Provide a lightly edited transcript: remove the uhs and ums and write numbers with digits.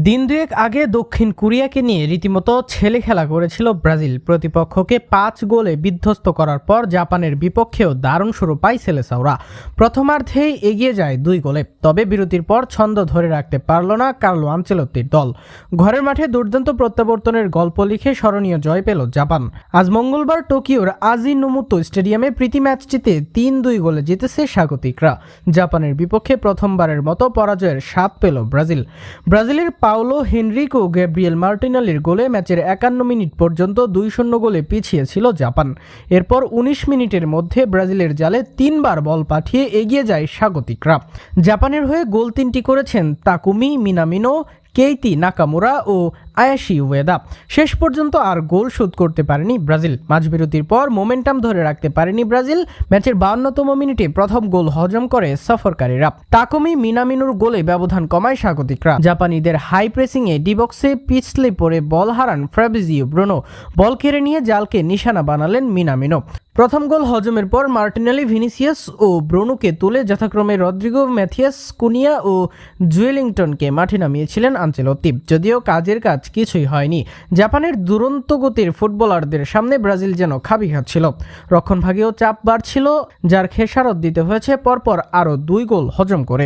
দিন দুয়েক আগে দক্ষিণ কোরিয়াকে নিয়ে রীতিমতো ছেলে খেলা করেছিল ব্রাজিল। প্রতিপক্ষকে 5 গোলে বিধ্বস্ত করার পর জাপানের বিপক্ষেও দারুণ শুরু পায় সেলেসাওরা। প্রথমার্ধেই এগিয়ে যায় 2 গোলে, তবে বিরতির পর ছন্দ ধরে রাখতে পারল না কার্লো আনচেলত্তির দল। ঘরের মাঠে দুর্দান্ত প্রত্যাবর্তনের গল্প লিখে স্মরণীয় জয় পেল জাপান। আজ মঙ্গলবার টোকিওর আজিনোমোতো স্টেডিয়ামে প্রীতি ম্যাচটিতে 3-2 গোলে জিতেছে স্বাগতিকরা। জাপানের বিপক্ষে প্রথমবারের মতো পরাজয়ের স্বাদ পেল ব্রাজিলের পাওলো হেনরিকো গ্যাব্রিয়েল মার্টিনেলির গোলে ম্যাচের 51 মিনিট পর্যন্ত 2-0 গোলে পিছিয়ে ছিল জাপান। এরপর 19 মিনিটের মধ্যে ব্রাজিলের জালে 3 বার বল পাঠিয়ে এগিয়ে যায় স্বাগতিকরা। জাপানের হয়ে গোল 3টি করেছেন তাকুমি মিনামিনো, কেইতি নাকামুরা ও আয়াশি উয়েদা। শেষ পর্যন্ত আর গোল শোধ করতে পারেনি ব্রাজিল। মাঝবিরতির পর মোমেন্টাম ধরে রাখতে পারেনি ব্রাজিল। ম্যাচের 52তম মিনিটে প্রথম গোল হজম করে সফরকারীরা। তাকুমি মিনামিনোর গোলে ব্যবধান কমায় স্বাগতিকরা। জাপানিদের হাই প্রেসিংয়ে ডিবক্সে পিছলে পড়ে বল হারান ফ্যাব্রিজিও ব্রুনো। বল কেড়ে নিয়ে জালকে নিশানা বানালেন মিনামিনো। প্রথম গোল হজমের পর মার্টিনেলি, ভিনিসিয়াস ও ব্রুনোকে তুলে যথাক্রমে রদ্রিগো, ম্যাথিয়াস কুনিয়া ও জুয়েলিংটনকে মাঠে নামিয়েছিলেন আনচেলত্তি। যদিও কাজের কাজ কিছুই হয়নি। জাপানের দুরন্ত গতির ফুটবলারদের সামনে ব্রাজিল যেন খাবি খাচ্ছিল। রক্ষণভাগেও চাপ বাড়ছিল, যার খেসারত দিতে হয়েছে পরপর আরও 2 গোল হজম করে।